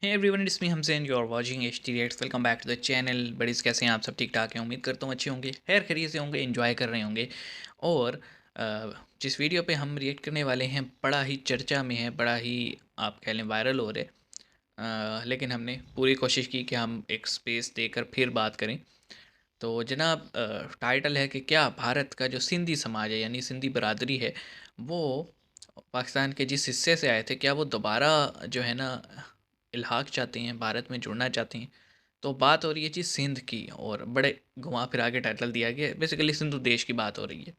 Hey everyone, it's me Hamzain, you are watching HT reacts. Welcome back to the channel. Buddies, कैसे हैं आप? सब ठीक ठाक हैं? उम्मीद करता हूँ अच्छे होंगे, खैर खैरियत से होंगे, एंजॉय कर रहे होंगे। और जिस वीडियो पे हम रिएक्ट करने वाले हैं बड़ा ही चर्चा में है, बड़ा ही आप कह लें वायरल हो रहे, लेकिन हमने पूरी कोशिश की कि हम एक स्पेस देकर फिर बात करें। तो जनाब, टाइटल है कि क्या भारत का जो सिंधी समाज है यानी सिंधी बरादरी है, वो पाकिस्तान के जिस हिस्से से आए थे, क्या वो दोबारा जो है ना इल्हाक चाहते हैं, भारत में जुड़ना चाहते हैं। तो बात हो रही है जी सिंध की, और बड़े घुमा फिरा के टाइटल दिया गया है। बेसिकली सिंधु देश की बात हो रही है।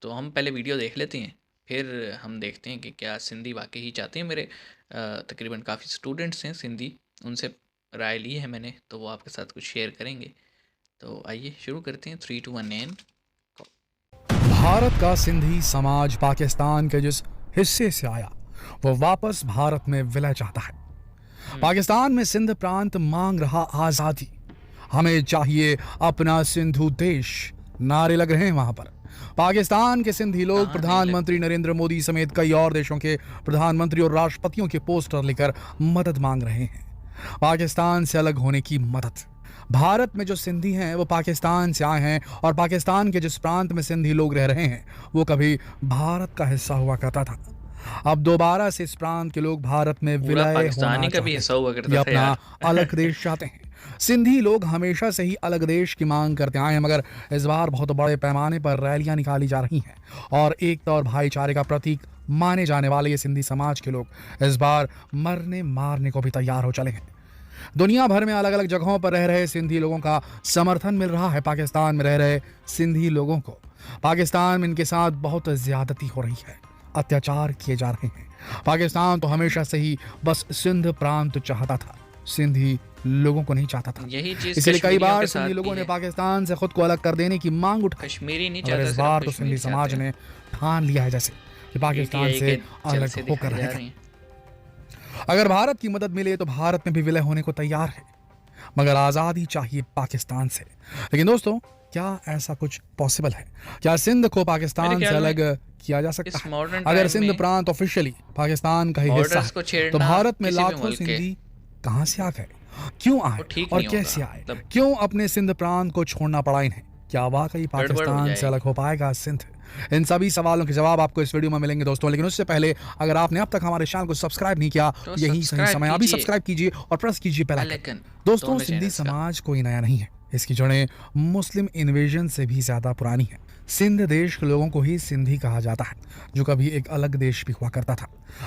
तो हम पहले वीडियो देख लेते हैं, फिर हम देखते हैं कि क्या सिंधी वाकई ही चाहते हैं। मेरे तकरीबन काफ़ी स्टूडेंट्स हैं सिंधी, उनसे राय ली है मैंने, तो वो आपके साथ कुछ शेयर करेंगे। तो आइए शुरू करते हैं। 3 2 1 एंड भारत का सिंधी समाज पाकिस्तान के जिस हिस्से से आया वो वापस भारत में विलय चाहता है। पाकिस्तान में सिंध प्रांत मांग रहा आजादी। हमें चाहिए अपना सिंधु देश, नारे लग रहे हैं वहां पर। पाकिस्तान के सिंधी लोग कहाँ नहीं प्रधानमंत्री लगते। नरेंद्र मोदी समेत कई और देशों के प्रधानमंत्री और राष्ट्रपतियों के पोस्टर लेकर मदद मांग रहे हैं, पाकिस्तान से अलग होने की मदद। भारत में जो सिंधी हैं वो पाकिस्तान से आए हैं, और पाकिस्तान के जिस प्रांत में सिंधी लोग रह रहे हैं वो कभी भारत का हिस्सा हुआ करता था। अब दोबारा से इस प्रांत के लोग भारत में पूरा विलय होना पाकिस्तानी का भी चाहते हिस्सा हैं। हुआ ये करता था अपना यार। अलग देश चाहते हैं। सिंधी लोग हमेशा से ही अलग देश की मांग करते आए हैं, मगर इस बार बहुत बड़े पैमाने पर रैलियां निकाली जा रही हैं, और एकता और भाईचारे का प्रतीक माने जाने वाले ये सिंधी समाज के लोग इस बार मरने मारने को भी तैयार हो चले हैं। दुनिया भर में अलग अलग जगहों पर रह रहे सिंधी लोगों का समर्थन मिल रहा है पाकिस्तान में रह रहे सिंधी लोगों को। पाकिस्तान में इनके साथ बहुत ज्यादती हो रही है, अत्याचार किए जा रहे हैं। पाकिस्तान तो हमेशा से ही बस सिंध प्रांत चाहता था, सिंधी लोगों को नहीं चाहता था। यही चीज़ इसलिए कई कश्मीरियों बार के सिंधी साथ भी लोगों ने है। पाकिस्तान से खुद को अलग कर देने की मांग उठाई, कश्मीरी नहीं मगर चाहता, इस सिर्फ बार तो कश्मीर सिंधी समाज चाहते हैं। ने ठान लिया है जैसे कि पाकिस्तान पीटीआई से के अलग जलसे होकर दिखाए जा रहेगा। रहे हैं। अगर भारत की मदद मिले तो भारत में भी विलय होने को तैयार है, मगर आजादी चाहिए पाकिस्तान से। लेकिन दोस्तों, क्या ऐसा कुछ पॉसिबल है? क्या सिंध को मेरे पाकिस्तान से ख्याल में अलग किया जा सकता इस है? मॉडर्न अगर टाइम सिंध में प्रांत ऑफिशियली पाकिस्तान का ही हिस्सा बॉर्डर्स है को तो छेड़ना भारत में किसी भी लाखों मुल्क के सिंधी कहां से आ गए? क्यों आए वो ठीक और नहीं होगा, कैसे आए? मतलब क्यों अपने सिंध प्रांत को छोड़ना पड़ा इन्हें? क्या वाकई गड़बड़ हो पाकिस्तान से अलग जाएगी। हो पाएगा सिंध? इन सभी सवालों के जवाब आपको इस वीडियो में मिलेंगे दोस्तों, लेकिन उससे पहले अगर आपने अब तक हमारे चैनल को सब्सक्राइब नहीं किया तो तो यही सही सब्सक्राइब समय, अभी कीजिए, सब्सक्राइब कीजिए और प्रेस कीजिए बेल बेल आइकन। आइकन दोस्तों, दोनों सिंधी चैनल्स का। समाज कोई नया नहीं है, इसकी जड़ें मुस्लिम इन्वेजन से भी ज्यादा पुरानी है। सिंध देश के लोगों को ही सिंधी कहा जाता है, जो कभी एक अलग देश भी हुआ करता था।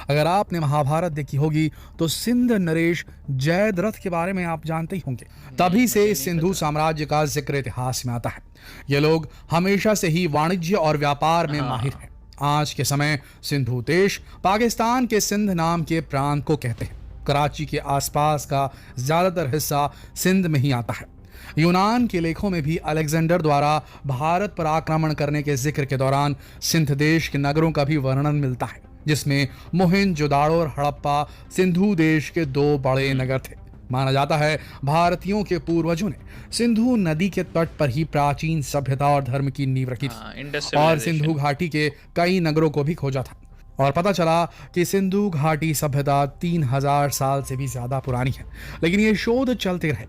अगर आपने महाभारत देखी होगी तो सिंध नरेश जयद्रथ के बारे में आप जानते ही होंगे। तभी से मुझे इस नहीं सिंधु पता। साम्राज्य का जिक्र इतिहास में आता है। ये लोग हमेशा से ही वाणिज्य और व्यापार में माहिर हाँ, हैं। आज के समय सिंधु देश पाकिस्तान के सिंध नाम के प्रांत को कहते हैं। कराची के आसपास का ज्यादातर हिस्सा सिंध में ही आता है। यूनान के लेखों में भी अलेक्जेंडर द्वारा भारत पर आक्रमण करने के जिक्र के दौरान सिंध देश के नगरों का भी वर्णन मिलता है, जिसमें मोहेंजोदाड़ो और हड़प्पा सिंधु देश के दो बड़े नगर थे। माना जाता है भारतीयों के पूर्वजों ने सिंधु नदी के तट पर ही प्राचीन सभ्यता और धर्म की नींव रखी थी, हाँ, और सिंधु इंडस्ट्रियलाइजेशन। घाटी के कई नगरों को भी खोजा था। और पता चला कि सिंधु घाटी सभ्यता 3000 साल से भी ज्यादा पुरानी है। लेकिन ये शोध चलते रहे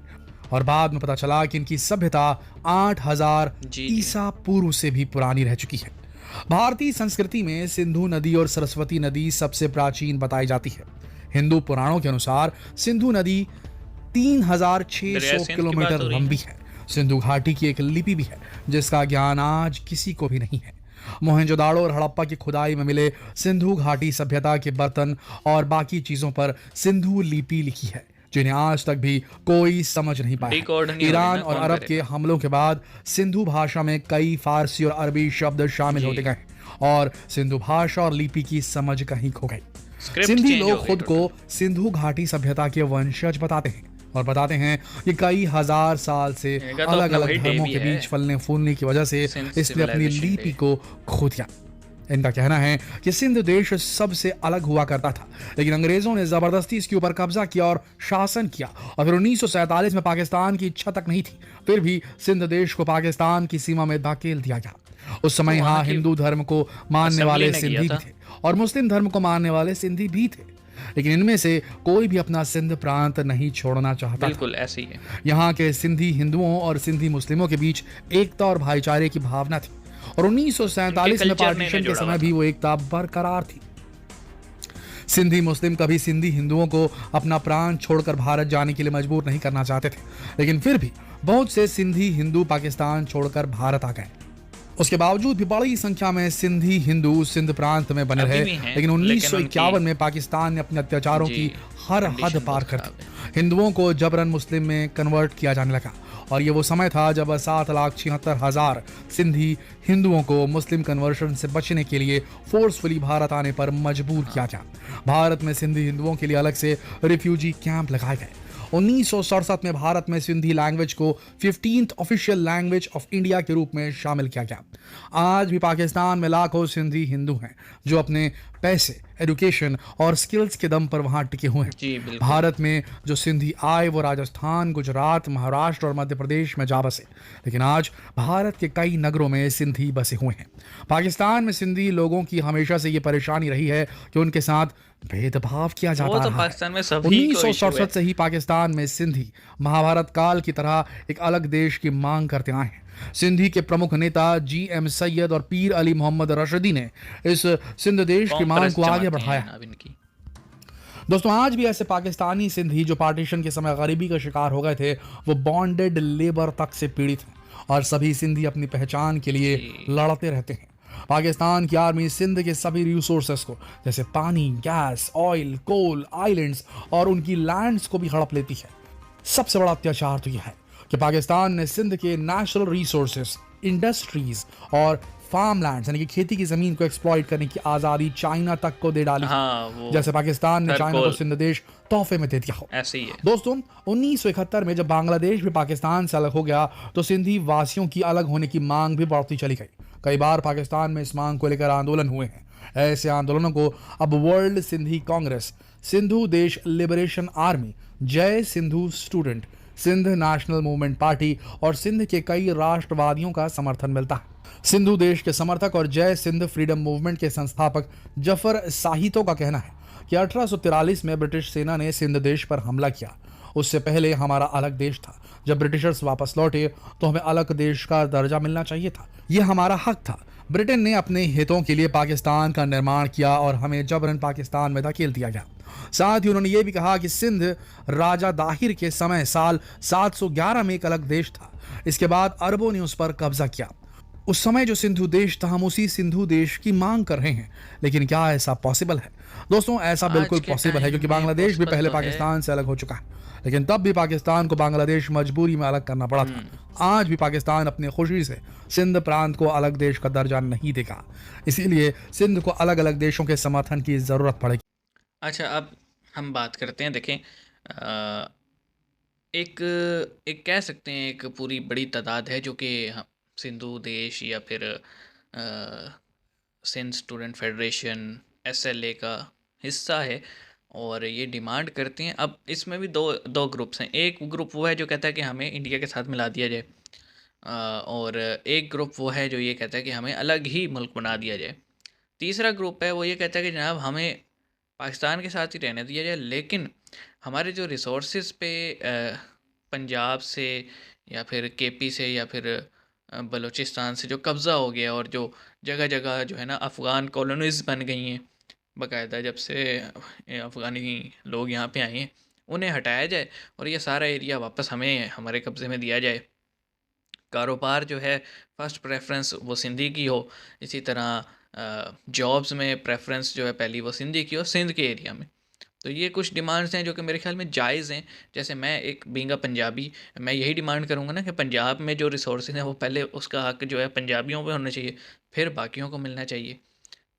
और बाद में पता चला कि इनकी सभ्यता 8000 जी जी। ईसा पूर्व से भी पुरानी रह चुकी है। भारतीय संस्कृति में सिंधु नदी और सरस्वती नदी सबसे प्राचीन बताई जाती है। हिंदू पुराणों के अनुसार सिंधु नदी दरिया 3600 सिंध की बात किलोमीटर हो रही लंबी है। है। सिंधु घाटी की एक लिपि भी है जिसका ज्ञान आज किसी को भी नहीं है। मोहनजोदाड़ो और हड़प्पा की खुदाई में मिले सिंधु घाटी सभ्यता के बर्तन और बाकी चीजों पर सिंधु लिपि लिखी है, जिन्हें आज तक भी कोई समझ नहीं पाया डिकोड है। नहीं हो रही ईरान ना, और कौन अरब के करेगा। हमलों के बाद सिंधु भाषा में कई फारसी और अरबी शब्द शामिल होते जी, गए, और सिंधु भाषा और लिपि की समझ कहीं खो गई। स्क्रिप्ट सिंधी चेंज हो लोग गई खुद को टोटल। सिंधु घाटी सभ्यता के वंशज बताते हैं, और बताते हैं कि कई हजार साल से इनका तो अलग अपना अलग वही डे धर्मों भी के है, बीच फलने फूलने की वजह से सिंध इसने अपनी सिविलाइजेशन लिपि डे। को खो दिया। इनका कहना है कि सिंध देश सबसे अलग हुआ करता था, लेकिन अंग्रेजों ने जबरदस्ती इसके ऊपर कब्जा किया और शासन किया, और फिर 1947 में पाकिस्तान की इच्छा तक नहीं थी, फिर भी सिंध देश को पाकिस्तान की सीमा में धकेल दिया गया। उस समय तो वहाँ यहाँ की हिंदू धर्म को मानने असेंबली वाले ने किया सिंधी भी था। थे और मुस्लिम धर्म को मानने वाले सिंधी भी थे। लेकिन इनमें से कोई भी अपना सिंध प्रांत नहीं छोड़ना चाहता था। बिल्कुल ऐसे ही है। यहाँ के सिंधी हिंदुओं और सिंधी मुस्लिमों के बीच एकता और भाईचारे की भावना थी और उनके 1947 में कल्चर ने इन्हें पार्टीशन के जोड़ा हुआ समय था। भी वो एकता बरकरार थी। सिंधी मुस्लिम कभी सिंधी हिंदुओं को अपना प्राण छोड़कर भारत जाने के लिए मजबूर नहीं करना चाहते थे, लेकिन फिर भी बहुत से सिंधी हिंदू पाकिस्तान छोड़कर भारत आ गए। उसके बावजूद भी बड़ी संख्या में सिंधी हिंदू सिंध प्रांत में बने अभी रहे, भी हैं, लेकिन लेकिन 1951 उनकी में पाकिस्तान ने अपने अत्याचारों जी की हर हद कंडीशन पार बहुत कर ख़राब है। दी। हिंदुओं को जबरन मुस्लिम में कन्वर्ट किया जाने लगा और ये वो समय था जब 7,76,000 सिंधी हिंदुओं को मुस्लिम कन्वर्शन से बचने के लिए फोर्सफुली भारत आने पर मजबूर किया गया। भारत में सिंधी हिंदुओं के लिए अलग से रिफ्यूजी कैंप लगाए गए। 1967 में भारत में सिंधी लैंग्वेज को 15th official language of India के रूप में शामिल किया गया। आज भी पाकिस्तान में लाखों सिंधी हिंदू हैं जो अपने पैसे, एजुकेशन और स्किल्स के दम पर वहां टिके हुए हैं। जी बिल्कुल। भारत में जो सिंधी आए वो राजस्थान, गुजरात, महाराष्ट्र और मध्य प्रदेश में जा बसे, लेकिन आज भारत के कई नगरों में सिंधी बसे हुए हैं। पाकिस्तान में सिंधी लोगों की हमेशा से ये परेशानी रही है कि उनके साथ भेदभाव किया वो जाता तो रहा पाकिस्तान में है। सभी को इशू है। 1967 से ही पाकिस्तान में सिंधी महाभारत काल की तरह एक अलग देश की मांग करते आए हैं। सिंधी के प्रमुख नेता GM सैयद और पीर अली मोहम्मद रशदी ने इस सिंध देश की मांग कॉन्फ्रेंस को आगे जमाते बढ़ाया। हैं अब इनकी। दोस्तों, आज भी ऐसे पाकिस्तानी सिंधी जो पार्टीशन के समय गरीबी का शिकार हो गए थे, वो बॉन्डेड लेबर तक से पीड़ित हैं और सभी सिंधी अपनी पहचान के लिए जी। लड़ते रहते हैं। पाकिस्तान की आर्मी सिंध के सभी रिसोर्सेस को, जैसे पानी, गैस, ऑयल, कोल, आइलैंड्स और उनकी लैंड्स को भी हड़प लेती है। सबसे बड़ा अत्याचार तो यह है कि पाकिस्तान ने सिंध के नेचुरल रिसोर्सेस, इंडस्ट्रीज और फार्म लैंड यानी कि खेती की जमीन को एक्सप्लॉइट करने की आजादी चाइना तक को दे डाली। हाँ वो जैसे पाकिस्तान ने चाइना को हरकोल सिंध देश तोहफे में दे दिया हो। ऐसे ही है। दोस्तों, 1971 में जब बांग्लादेश भी पाकिस्तान से अलग हो गया तो सिंधी वासियों की अलग होने की मांग भी बढ़ती चली गई। कई बार पाकिस्तान में इस मांग को लेकर आंदोलन हुए हैं। ऐसे आंदोलनों को अब वर्ल्ड सिंधी कांग्रेस, सिंधु देश liberation army, Jai Sindhu student, Sindh national movement party और सिंध के कई राष्ट्रवादियों का समर्थन मिलता है। सिंधु देश के समर्थक और जय सिंध फ्रीडम मूवमेंट के संस्थापक जफर साहितो का कहना है कि 1843 में ब्रिटिश सेना ने सिंध देश पर हमला किया। उससे पहले हमारा अलग देश था। जब ब्रिटिशर्स वापस लौटे तो हमें अलग देश का दर्जा मिलना चाहिए था। यह हमारा हक था। ब्रिटेन ने अपने हितों के लिए पाकिस्तान का निर्माण किया और हमें जबरन पाकिस्तान में धकेल दिया गया। साथ ही उन्होंने ये भी कहा कि सिंध राजा दाहिर के समय साल 711 में एक अलग देश था। इसके बाद अरबों ने उस पर कब्जा किया। उस समय जो सिंधु देश था, हम उसी सिंधु देश की मांग कर रहे हैं। लेकिन क्या ऐसा पॉसिबल है? दोस्तों, ऐसा बिल्कुल आज के पॉसिबल है, टाइम क्योंकि में बांग्लादेश भी पॉसिबल पहले तो है। पाकिस्तान से अलग हो चुका है, लेकिन तब भी पाकिस्तान को बांग्लादेश मजबूरी में अलग करना पड़ा था। आज भी पाकिस्तान अपनी खुशी से सिंध प्रांत को अलग देश का दर्जा नहीं देगा। इसीलिए सिंध को अलग अलग देशों के समर्थन की जरूरत पड़ेगी। अच्छा, अब हम बात करते हैं। देखें, एक एक कह सकते हैं एक पूरी बड़ी तादाद है जो कि सिंधु देश या फिर सिंध स्टूडेंट फेडरेशन SLA का हिस्सा है और ये डिमांड करते हैं। अब इसमें भी दो दो ग्रुप्स हैं। एक ग्रुप वो है जो कहता है कि हमें इंडिया के साथ मिला दिया जाए, और एक ग्रुप वो है जो ये कहता है कि हमें अलग ही मुल्क बना दिया जाए। तीसरा ग्रुप है वो ये कहता है कि जनाब हमें पाकिस्तान के साथ ही रहने दिया जाए, लेकिन हमारे जो रिसोर्सेज पे पंजाब से या फिर KP से या फिर बलूचिस्तान से जो कब्ज़ा हो गया और जो जगह जगह जो है ना अफ़गान कॉलोनीज़ बन गई हैं बाकायदा, जब से अफ़गानी लोग यहाँ पे आए हैं, उन्हें हटाया जाए और ये सारा एरिया वापस हमें हमारे कब्ज़े में दिया जाए। कारोबार जो है फर्स्ट प्रेफरेंस वो सिंधी की हो। इसी तरह जॉब्स में प्रेफरेंस जो है पहली वो सिंधी की हो सिंध के एरिया में। तो ये कुछ डिमांड्स हैं जो कि मेरे ख्याल में जायज़ हैं। जैसे मैं एक बीइंग अ पंजाबी, मैं यही डिमांड करूँगा ना कि पंजाब में जो रिसोर्सेज हैं वो पहले उसका हक जो है पंजाबियों पे होना चाहिए, फिर बाकियों को मिलना चाहिए।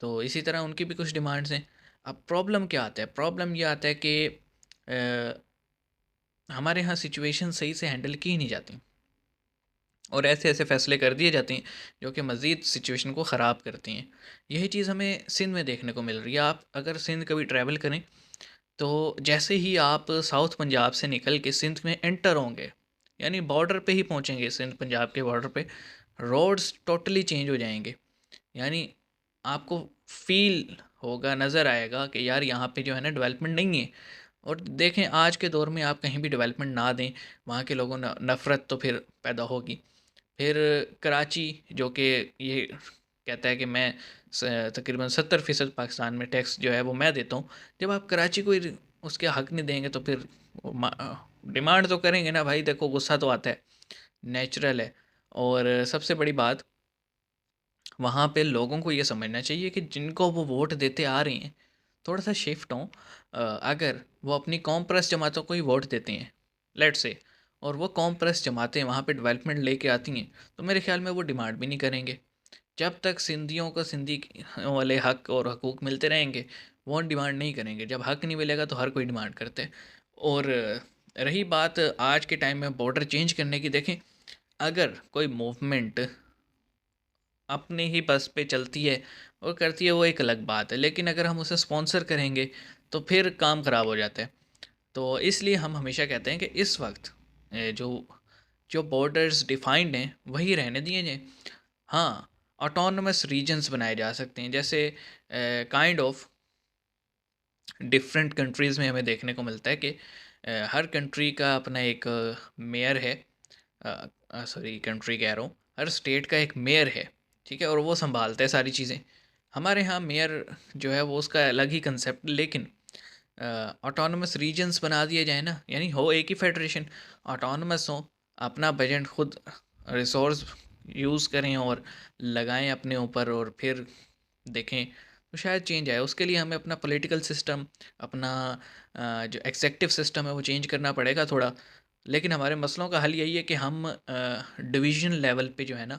तो इसी तरह उनकी भी कुछ डिमांड्स हैं। अब प्रॉब्लम क्या आता है? प्रॉब्लम ये आता है कि हमारे यहाँ सिचुएशन सही से हैंडल की ही नहीं जाती और ऐसे ऐसे फैसले कर दिए जाते हैं जो कि मज़ीद सिचुएशन को ख़राब करते हैं। यही चीज़ हमें सिंध में देखने को मिल रही है। आप अगर सिंध कभी ट्रैवल करें तो जैसे ही आप साउथ पंजाब से निकल के सिंध में एंटर होंगे, यानी बॉर्डर पे ही पहुंचेंगे, सिंध पंजाब के बॉर्डर पे रोड्स टोटली चेंज हो जाएंगे। यानी आपको फ़ील होगा, नज़र आएगा कि यार यहाँ पे जो है ना डेवलपमेंट नहीं है। और देखें आज के दौर में आप कहीं भी डेवलपमेंट ना दें, वहाँ के लोगों न नफ़रत तो फिर पैदा होगी। फिर कराची जो कि ये कहता है कि मैं तकरीबन 70% पाकिस्तान में टैक्स जो है वो मैं देता हूँ। जब आप कराची को ही उसके हक नहीं देंगे तो फिर डिमांड तो करेंगे ना भाई, देखो गुस्सा तो आता है, नेचुरल है। और सबसे बड़ी बात, वहाँ पे लोगों को ये समझना चाहिए कि जिनको वो वोट देते आ रहे हैं थोड़ा सा शिफ्ट हों। अगर वो अपनी कौम परस्त जमातों को ही वोट देते हैं, लेट्स से, और वो कौम परस्त जमातें वहाँ पे डेवलपमेंट लेके आती हैं, तो मेरे ख्याल में वो डिमांड भी नहीं करेंगे। जब तक सिंधियों को सिंधी वाले हक और हकूक़ मिलते रहेंगे, वो डिमांड नहीं करेंगे। जब हक नहीं मिलेगा तो हर कोई डिमांड करते हैं। और रही बात आज के टाइम में बॉर्डर चेंज करने की, देखें अगर कोई मूवमेंट अपने ही बस पे चलती है और करती है, वो एक अलग बात है, लेकिन अगर हम उसे स्पॉन्सर करेंगे तो फिर काम ख़राब हो जाता है। तो इसलिए हम हमेशा कहते हैं कि इस वक्त जो जो बॉर्डर्स डिफाइंड हैं वही रहने दिए जाएँ। हाँ, ऑटोनमस रीजन्स बनाए जा सकते हैं, जैसे काइंड ऑफ डिफरेंट कंट्रीज़ में हमें देखने को मिलता है कि हर कंट्री का अपना एक मेयर है। सॉरी, कंट्री कह रहा हूँ, हर स्टेट का एक मेयर है, ठीक है, और वो संभालता है सारी चीज़ें। हमारे यहाँ मेयर जो है वो उसका अलग ही कंसेप्ट, लेकिन ऑटोनमस रीजन्स बना दिए जाए ना, यानी हो एक ही फेडरेशन, ऑटोनमस हो, अपना बजट खुद, रिसोर्स यूज़ करें और लगाएं अपने ऊपर, और फिर देखें तो शायद चेंज आए। उसके लिए हमें अपना पॉलिटिकल सिस्टम, अपना जो एक्सेक्टिव सिस्टम है वो चेंज करना पड़ेगा थोड़ा। लेकिन हमारे मसलों का हल यही है कि हम डिवीज़न लेवल पे जो है ना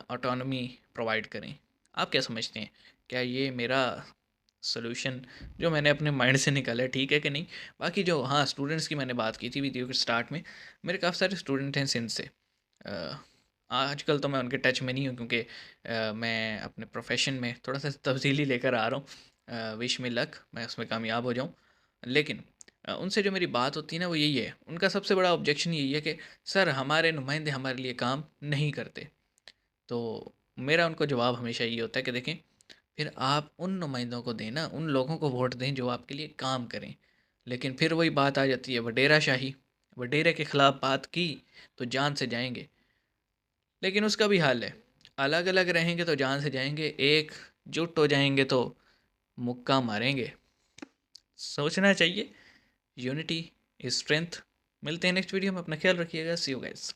ऑटोनॉमी प्रोवाइड करें। आप क्या समझते हैं? क्या ये मेरा सॉल्यूशन जो मैंने अपने माइंड से निकाला है ठीक है कि नहीं? बाकी जो, हाँ, स्टूडेंट्स की मैंने बात की थी वीडियो के स्टार्ट में, मेरे काफ़ी सारे स्टूडेंट हैं सिंध से। अ, आजकल तो मैं उनके टच में नहीं हूँ क्योंकि मैं अपने प्रोफेशन में थोड़ा सा तब्दीली लेकर आ रहा हूँ। विश मी लक, मैं उसमें कामयाब हो जाऊँ। लेकिन उनसे जो मेरी बात होती है ना वो यही है, उनका सबसे बड़ा ऑब्जेक्शन यही है कि सर हमारे नुमाइंदे हमारे लिए काम नहीं करते। तो मेरा उनको जवाब हमेशा ये होता है कि देखें, फिर आप उन नुमाइंदों को दें ना, उन लोगों को वोट दें जो आपके लिए काम करें। लेकिन फिर वही बात आ जाती है वडेरा शाही, वडेरे के ख़िलाफ़ बात की तो जान से जाएंगे। लेकिन उसका भी हाल है, अलग अलग रहेंगे तो जान से जाएंगे, एकजुट हो जाएंगे तो मुक्का मारेंगे। सोचना चाहिए, यूनिटी इज स्ट्रेंथ। मिलते हैं नेक्स्ट वीडियो में, अपना ख्याल रखिएगा, सी यू गाइस।